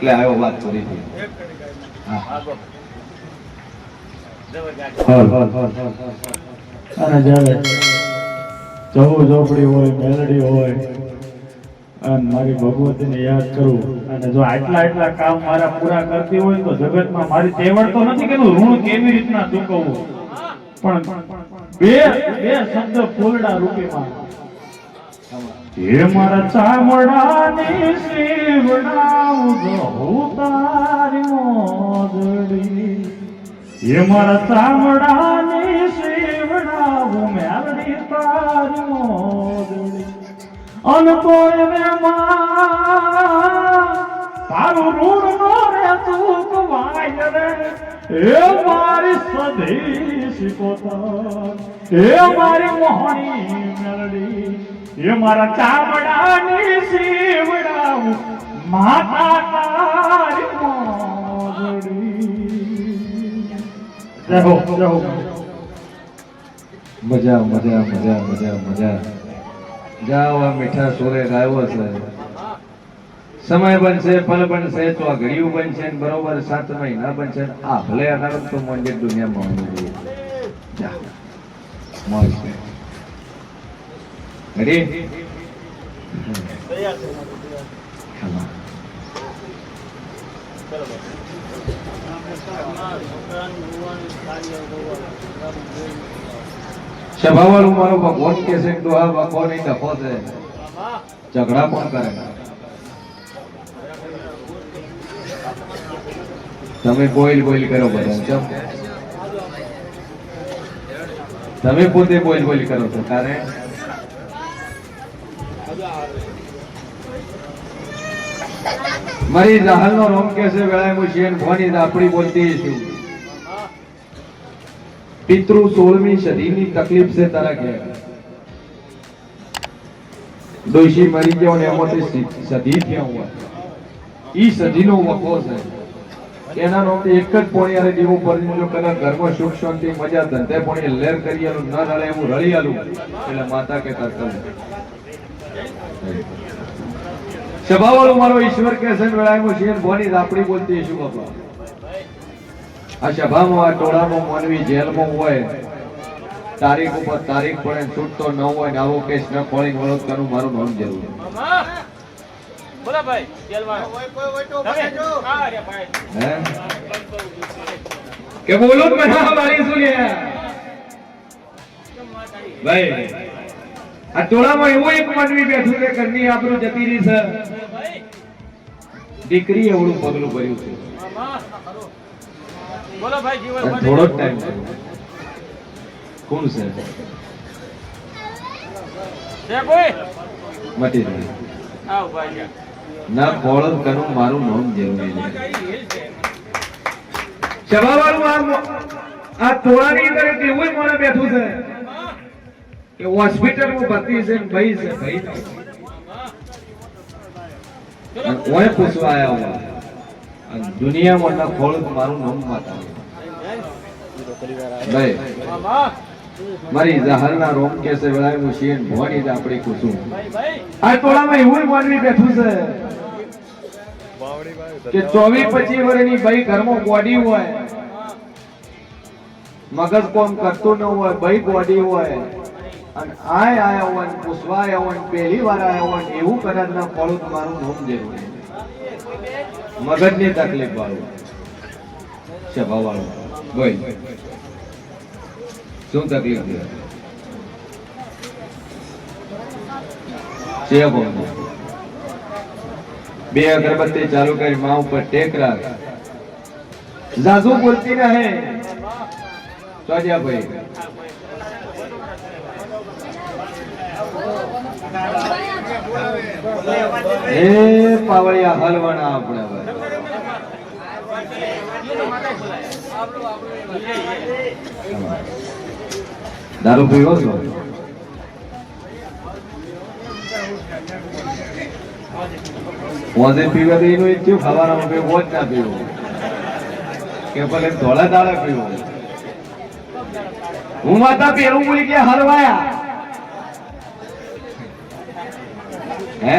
એટલે આવ્યો વાત કરી હતી. અને જ્યારે ચહુ ચોપડી હોય, મેલડી હોય અને મારી ભગવતીને યાદ કરું અને જો આટલા કામ મારા પૂરા કરતી હોય તો જગતમાં મારી તેવડ તો નથી કે ઋણ કેવી રીતના ચૂકવવું, પણ બે શબ્દ ફૂલડા રૂપીમાં હે મારા ચામડાની શિવડાવું હું તારી મોદડી, હે મારા ચામડાની શિવડાવું મેલડી તારી મોદડી, અન કોઈ ને તારું ઋણ નો રે ચૂકવાય રે, એ મારી સધી શિકોતર, એ મારી મોહણી મેલડી, એ મારા ચામડાની શિવડાવું માતા તારી મોદડી. જય હો, જય હો. મજા મજા મજા મજા મજા. જાઓ આ મીઠા સુરે ગાયો છે. સમય બનશે, પલ બનશે, તો આ ઘડિયું બનશે ને બરોબર 7 મહિના બનશે. આ ભલે અનારત તો મોંજે દુનિયામાં હોવું જોઈએ. જા મોજ છે. રેડી સભાવાળું મારો ભગવાન કે છે તો આ બકો નહીં ડફો છે, ઝઘડા પણ કરે. તમે બોલ કરો બધા, તમે પોતે બોલ કરો છો. કારણ મારી જાહલનો રોમ કે છે વેળાએ હું શેન ભવાની આપણી બોલતી છું. પિતૃ 16મી સદીની તકલીફ છે તારા ઘેર. ડોશી મરી ગયો ને એમાંથી સદી થયા હોય, ઈ સદીનો વખો છે. એના નોમથી એક જ પોણિયારે દીવો પડી જો કદાચ ઘરમાં સુખ શાંતિ મજા ધંધે પોણી લેર કરી આલું ન રળે એવું રળી આલું એટલે માતા કે તરકમ. સભાવાળું મારો ઈશ્વર કે છે વેળામાં શેર ભવાની આપણી બોલતી શું બાપા. આ સભામાં આ ટોળામાં માનવી જેલમાં હોય, તારીખ ઉપર તારીખ પડે છૂટતો ન હોય ને આવો કેસ ન ખોળી વળો કરવું મારું નામ જરૂર. કે બોલો મારી સુનિયા ભાઈ. આ ટોળામાં એવો એક માનવી બેઠું કે ઘરની આબરૂ જતી રહી છે. દીકરી એવડું પગલું ભર્યું છે. બોલો ભાઈ, જીવન થોડો ટાઈમ છે. કોણ છે? છે કોઈ મટી રહી. આવ ભાઈ ના ખોળ કનું મારું નામ જરૂરી છે. સભાવાળું આ ટોળાની અંદર કેવું માણસ બેઠું છે કે હોસ્પિટલમાં ભરતી છે ને ભાઈ છે ભાઈ કોઈ પૂછવા આવ્યા હોય દુનિયામાં ના ખોળ મારું નામ માતા ભાઈ. મારી જાહરના રોમ કે છે વેળાએ હું શેન ભવાની જ આપણી કુસુમ. આ ટોળામાં એવું માનવી બેઠું છે કે 24-25 વર્ષની ભાઈ ઘરમાં બોડી હોય, મગજ કોમ કરતું ન હોય, ભાઈ બોડી હોય અને આયા હોય પૂછવા આવ્યા હોય પહેલી વાર આવ્યા હોય એવું કદાચ ના ખોળું મારું નામ જરૂરી. મગજની તકલીફ વાળું સભા વાળું ભાઈ શું તકલીફ છે? બે અગરબત્તી ચાલુ કરી માં ઉપર ટેક રાખ. જાજુ બોલતી રહે ચોજ્યા ભાઈ. એ પાવળિયા હલવાના આપણે દારૂ પીવો છો? મોજે પીવા દે એનું ઈચ્છ્યું ખાવાના પીવો મોજ ના પીવો કે ભલે ધોળા દાડા પીવો. હું માતા પેલું બોલી કે હલવાયા હે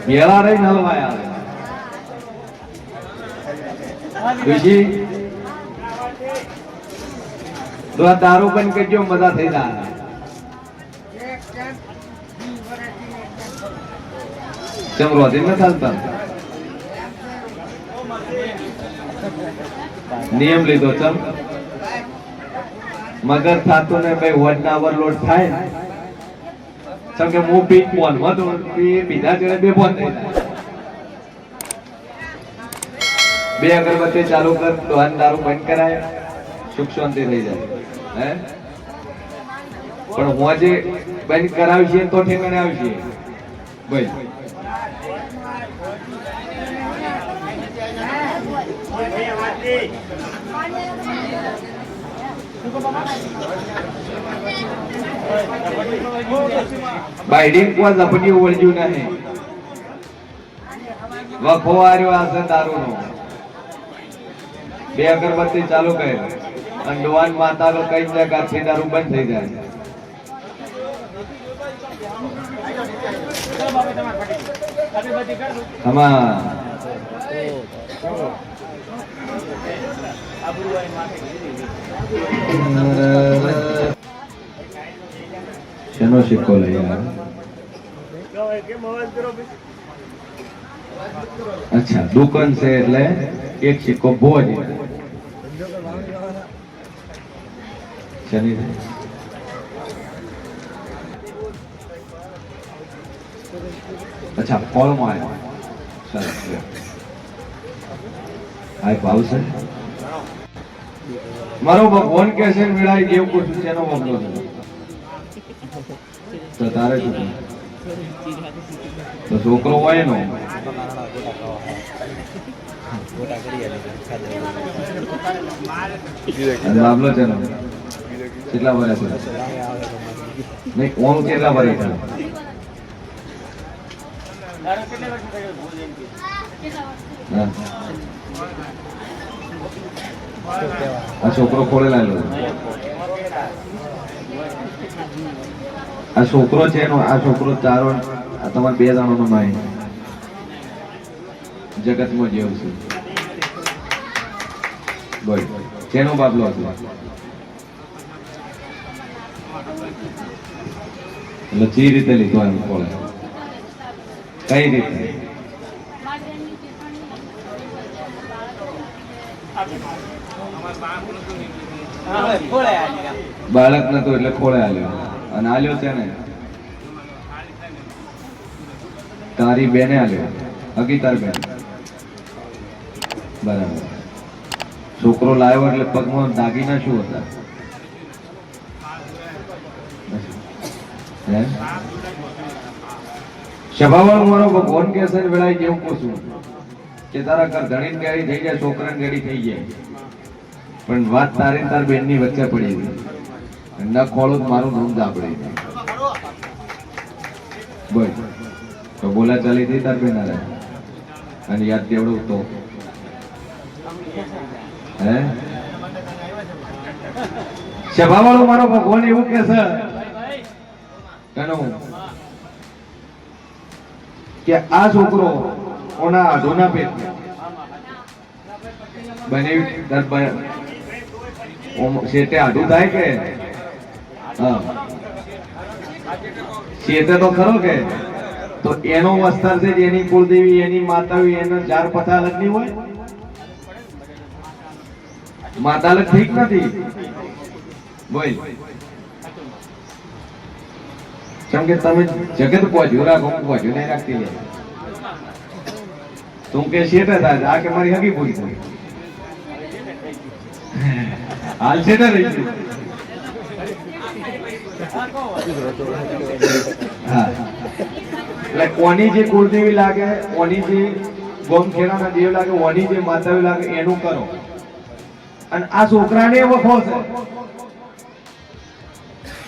ભેળા રહીને હલવાયા બીજી તો આ દારૂ બંધ કરજો મજા થઈ જાય ચમ રોધી ન ચાલતા નિયમ લીધો ચમ મગર થાતું ને ભાઈ વોટના ઓવરલોડ થાય ને ચમ કે હું પીક બોન હતો બીજા જોડે બે બોન થઈ જાય બે અગરબત્તી ચાલુ કર તો દારૂ બંધ કરાય સુખ શાંતિ થઈ જાય હે પણ હું આજે બંધ કરાવશે તો ઠેકાણે આવશે ભાઈ બાઈડિંગ કોઈ ઝપટી ઓળજ્યું નહીં વખો આર્યો આશે દારૂનો બે અગરબત્તી ચાલુ કરી અને ડોવાન માતાનો કઈ જગ્યાથી દારૂ બંધ થઈ જાય આમાં શેનો સિક્કો લઈ અચ્છા દુકાન છે એટલે એક સિક્કો ભોજ શનિ અચ્છા ફોલમાં આવ્યો સરસ આ ભાવ છે મારો ભગવાન કે છે મેળાઈ દેવ કુછ તેનો મામલો છે તો તારે શું તો છોકરો હોય નો મામલો છે નો કેટલા વર્ષ છે નહીં કોણ કેટલા વર્ષ છે આ છોકરો ખોલે લાયેલો આ છોકરો છે એનો આ છોકરો ચારો આ તમારે બે જણો નો માય જગતમાં જેવ છે બોલ તેનો બાબલો હતો એટલે જે રીતે લીધો એમ ખોલે કઈ રીતે બાળક નતો એટલે ખોળે આલ્યો અને આલ્યો છે ને તારી બેને આલ્યો હકીકત બેન બરાબર છોકરો લાવ્યો એટલે પગમાં દાગીના શું હતા સભાવાળો મારો ભગવાન કે છે વેળાએ કેવું પૂછું કે તારા ઘર ધણી ગાડી થઈ જાય છોકરાની ગાડી થઈ જાય પણ વાત તારે તાર બેન ની વચ્ચે પડી ગઈ ન ખોળું મારું નામ દાબડી બોલ તો બોલા ચાલી થઈ તાર બેન આરે અને યાદ દેવડું તો હે સભાવાળો મારો ભગવાન એવું કે છે કે આ છોકરો ઓના આધોના પેટ બને શેતે આધું થાય કે હા શેતે તો ખરો કે તો એનો વસ્તર છે જેની કુળદેવી એની માતાવી એનો ચાર પથા અલગ નહીં હોય માતા અલગ ઠીક નથી બોલ કેમ કે તમે જગત પહોંચ્યું રાખો પહોંચ્યું નહીં રાખતી લે તું કે શેઠ થાય આ કે મારી હગી પૂરી થઈ હાલ છે ને રહી હા એટલે કોની જે કુળદેવી લાગે કોની જે ગોમખેડાના દેવ લાગે કોની જે માતાવી લાગે એનું કરો અને આ છોકરાને વખો છે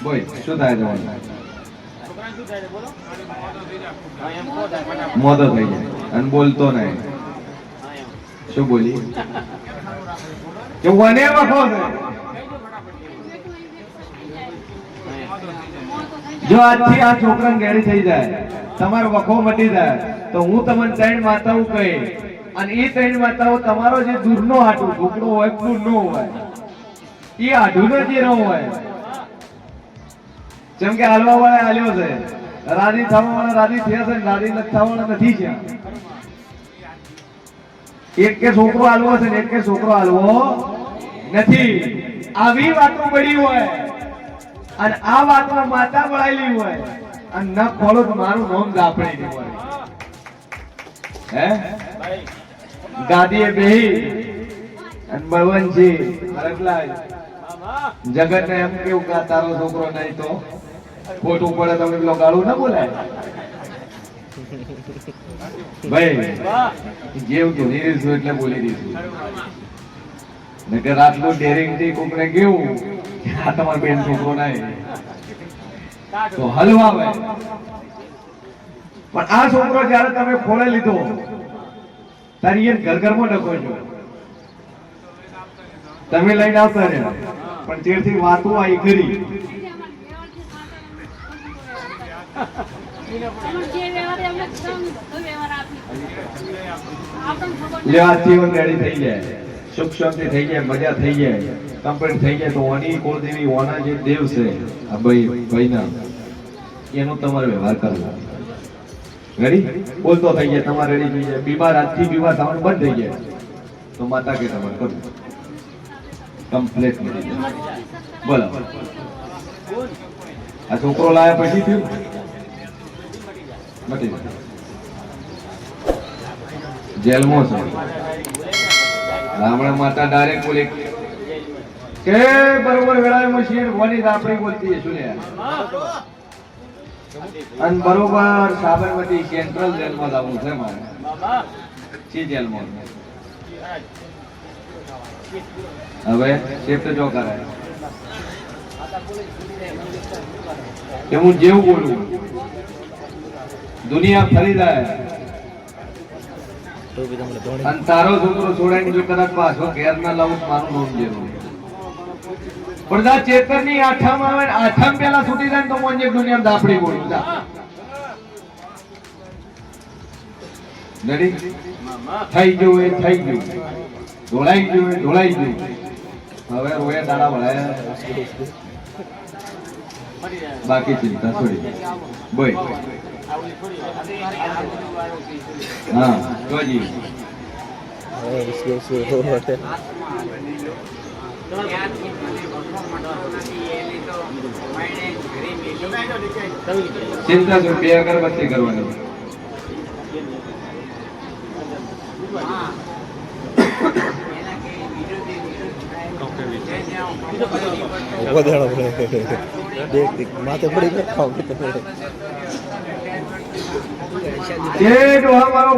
બોલ શું થાય તમારે મોદો થઈ જાય અને બોલતો નહીં શું બોલી કે વને વખો છે જો આજથી આ છોકરાને રેડી થઈ જાય, તમારો વખો મટી જાય, તો હું તમને ત્રણ માતાઓ કહી, અને એ ત્રણ માતાઓ તમારો જે દૂરનો આટું ઢોકળો હોય દૂરનો હોય, એ આઢુનો જે ન હોય, જેમ કે હાલવા વાળા હાલ્યો છે, રાજી થવા વાળા રાજી થયા છે, રાજી નથી થવા વાળા નથી થયા. એક કે છોકરો હાલવો છે ને એક કે છોકરો હાલવો નથી. આવી વાતો પડી હોય અને આ વાતમાં માતા વળાયેલી હોય અને ન ખોલો તો મારું નામ દાપડી નહીં હોય. હે ગાદીએ બેહી અને બળવંતજી હરખલાલ જગત ને એમ કેવું કે તારો છોકરો નહીં તો ખોટું પડે, તમે પેલો ગાળું ના બોલાય ભાઈ. જેવું તો નીરીશું એટલે બોલી દઈશું, નકર આટલું ડેરિંગ થી કોકને કેવું આ તમારો બેન છોકરો નહીં તો હલવાવે. પણ આ છોકરો જયારે તમે ખોળે લીધો તારી એ ઘર ઘરમાં ડખો છો, તમે લઈને આવતા રહ્યા, પણ ચેડથી વાતો આવી કરી. લેવાથી રેડી થઈ જાય, સુખ શાંતિ થઈ જાય, મજા થઈ જાય, કમ્પ્લીટ થઈ જાય, તો ઓની કુળદેવી ઓના જે દેવ છે આ ભાઈના એનો તમારે વ્યવહાર કરવો. રેડી બોલતો થઈ જાય, તમારે રેડી થઈ જાય. બીમાર આજથી બીમાર થવાનું બંધ થઈ જાય તો માતા કે તમારે કરવું કમ્પ્લીટ મળી જાય. બોલો આ છોકરો લાયા પછી થયું મટી જાય. જેલમાં છે રામણા માતા ડાયરેક્ટ બોલી કે બરોબર વેળાએ મશીન વોની આપણી બોલતી શું લે, અને બરોબર સાબરમતી સેન્ટ્રલ જેલમાં જવું છે મારે. સી જેલમાં હવે શિફ્ટ જો કરાય કે હું જેવું બોલું દુનિયા ફરી જાય. અને તારો છોકરો છોડાઈને જો કદાચ પાછો ઘેર ના લાવું મારું નામ જેવું પણ ચેતર ની આઠમ આવે ને આઠમ પેલા છૂટી જાય તો મોંજે દુનિયા દાપડી બોલું નડી થઈ ગયું એ થઈ ગયું, ઢોળાઈ ગયું એ ઢોળાઈ ગયું. હવે રોયા દાડા વળાયા બાકી ચિંતા છોડી બોય. હા જોજી ચિંતા શું, બે અગરબત્તી કરવાની. માથે પડી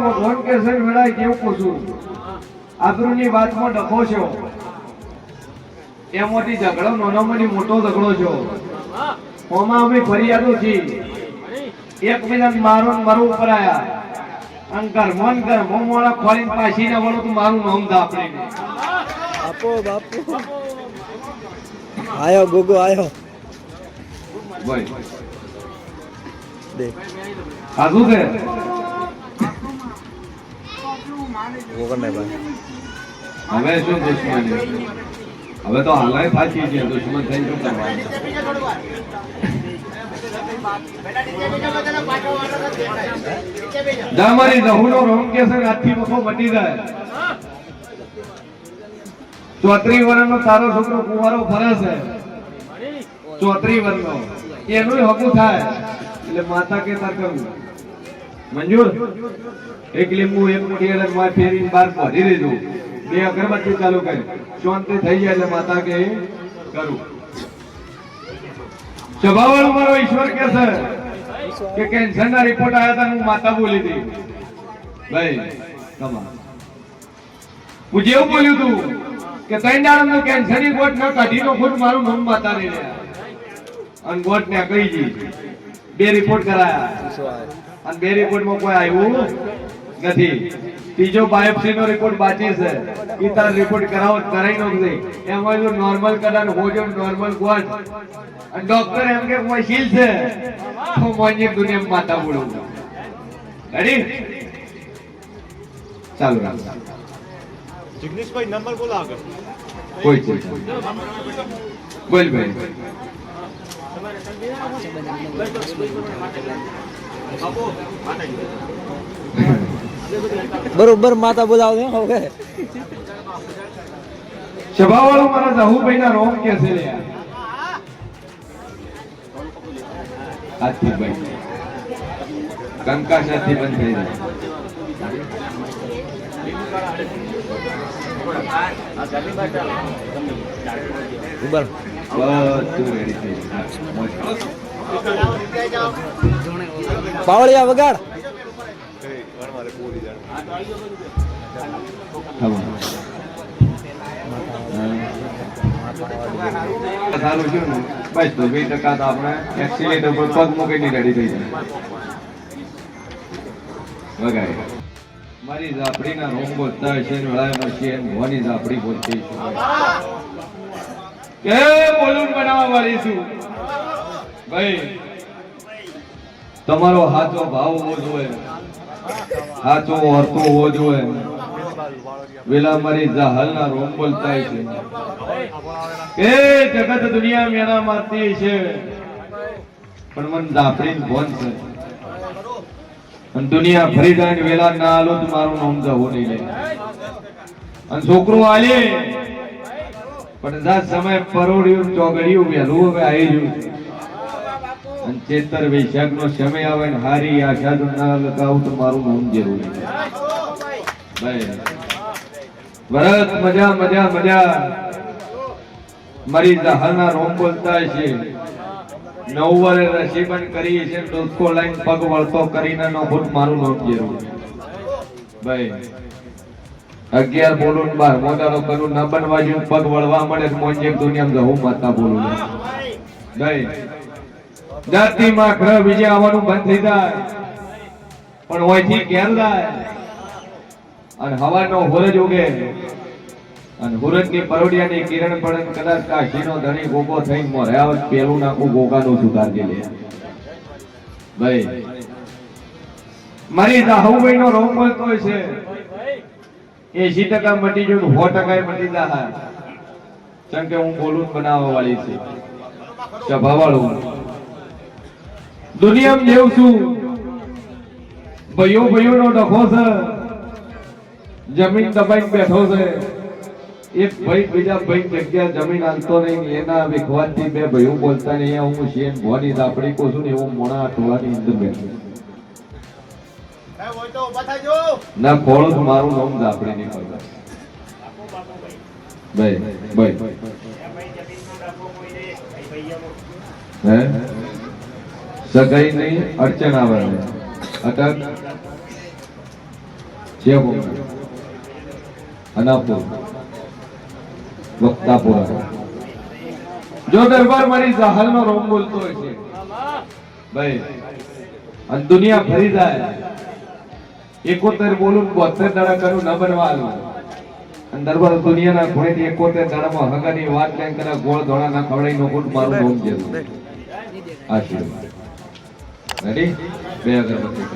ભગવાન કે છે વેળાએ કેવું પૂછું આબરૂની વાતમાં ડખો છો, એમાંથી ઝઘડો નાનોમાંથી મોટો ઝઘડો છો. ઓમાં અમે ફરિયાદો છીએ, એક મિનિટ મારો મરવું ઉપર આયા અને ઘરમાં મોડા ખોલીને પાછી ના વળો તો મારું નામ દાપડી ને આપો બાપુ આયો ગોગો આયો ભાઈ દેખ સાધુ છે ગોગો ને ભાઈ. હવે શું દુશ્મની, હવે તો હાલાય સાચી છે, દુશ્મન થઈ શું કરવાનું. મારી રહુનો રોમ કે છે આજથી વખો મટી જાય. 34 વર્ષનો તારો છોકરો કુંવારો ફરે છે, 34 વર્ષનો એનું હકું થાય એટલે માતા કે તાર કરવું મંજૂર. એક લીંબુ એક મુઠ્ઠી અલગ માં ફેરીને બહાર કાઢી દેજો, બે અગરબત્તી ચાલુ કરી શાંતિ થઈ જાય એટલે માતા કે કરું. સ્વભાવવાળો મારો ઈશ્વર કે છે કે કેન્સર ના રિપોર્ટ આવ્યા હતા, હું માતા બોલી હતી ભાઈ તમા હું જેવું બોલ્યું તું કે ત્રણ દાડમનો કેન્સર ની ગોટ ના કાઢી નો ખુદ મારું નામ માતા નહીં રહ્યા અને ગોટ ને કહી જી બે રિપોર્ટ કરાયા અને બે રિપોર્ટ માં કોઈ આવ્યું નથી. ત્રીજો બાયોપ્સી નો રિપોર્ટ બાકી છે. ઈ તાર રિપોર્ટ કરાઈ નો છે. એમાં જો નોર્મલ કદાચ હોજો નોર્મલ ગોળ અને ડોક્ટર એમ કે કોઈ સીલ છે તો મોની દુનિયામાં માતા બોલું. રેડી? ચાલુ રાખ. જિગ્નેશભાઈ નંબર બોલો આગળ. કોઈ છે બોલ ભાઈ. બરોબર માતા બોલાવે હવે સભાવાળો મારા જાહુભાઈ ના રોમ કે છે લે. આજથી ભાઈ કંકાશાથી બંધ થઈ જાય. ઉબર બધું રેડી થઈ ગયું. પાવળિયા વગાડ સારું છે ને બસ તો 2% તો આપણે એક્સિલેટર પર પગ મૂકીને રેડી થઈ જાય. વગાય મારી ઝાપડીના રોમ બોલતા છે ને વળાયનો છે ને મોની ઝાપડી બોલતી છે કે બોલું બનાવવા વાળી છું ભાઈ. તમારો સાચો ભાવ હોવો જોઈએ, સાચો અર્થો હોવો જોઈએ. વેલા મારી જાહલના રોમ બોલતા છે એ જગત દુનિયા મેણા મારતી છે પણ મન ઝાપડી ભોન છે. અને દુનિયા ફરી જાય વેલા ના આલો તો મારું નામ જવું નહીં લે. અને છોકરો આલે પણ જા સમય પરોડ્યું ચોગડ્યું વહેલું હવે આવી ગયું. અને ચેતર વૈશાખ નો સમય આવે ને હારી આશા તો ના લગાવું તો મારું નામ જરૂર ભાઈ. ભરત મજા મજા મજા મારી જાહલના રોમ બોલતા છે. 9 વર્ષ રસી બંધ કરી છે દોસ્તો લાઈન પગ વળતો કરીને નો ભૂત મારું નામ જરૂર ભાઈ. 11 બોલું 12 મોટાનો કરું ન બનવા જેવું પગ વળવા મળે મોંજે દુનિયામાં જવું માતા બોલું ભાઈ. જાતિ માં ખરા બીજે આવવાનું બંધ થઈ જાય પણ ઓયથી ઘેર જાય અને હવાનો હુરજ ઉગે અને હુરજ ની પરોડિયાની કિરણ પડે કદાચ કાશીનો ધણી ગોગો થઈને મોરાવત પેલું નાખું ગોગાનું સુધારજે લે ભાઈ. મારી જાહુભાઈ નો રોમ બોલતો છે 80% મટી ગયું 100% મટી જાય. કેમ કે હું બોલું બનાવવા વાળી છે સભાવાળું દુનિયામાં જેવું છું. ભાઈઓ ભાઈઓ નો ડખો છે. જમીન દબાઈને બેઠો છે. એક ભાઈ બીજા ભાઈ જગ્યા જમીન આલતો નહીં એના વિખવાદથી બે ભાઈઓ બોલતા નહીં. હું શેન ભવાની ઝાપડી કો છું ને એવું મોણા ટોળાની અંદર બેઠો ના ખોળો તો મારું નામ ઝાપડી નહીં કરતા ભાઈ ભાઈ. હે સગાઈ નહીં અડચણ આવે અટક છે અનાપુર વક્તાપુરા. જો દરબાર મારી જાહલનો રોમ બોલતો હોય છે ભાઈ અને દુનિયા ફરી જાય 71 બોલું 72 દાડા કરું ન બનવા આલું અને દરબાર દુનિયાના ખૂણેથી 71 દાડામાં હગાની વાત લઈને કદાચ ગોળ ધોળા ના ખવડાવી નો કુટ મારું નામ જરૂર. આશીર્વાદ રેડી બે અગરબત્તી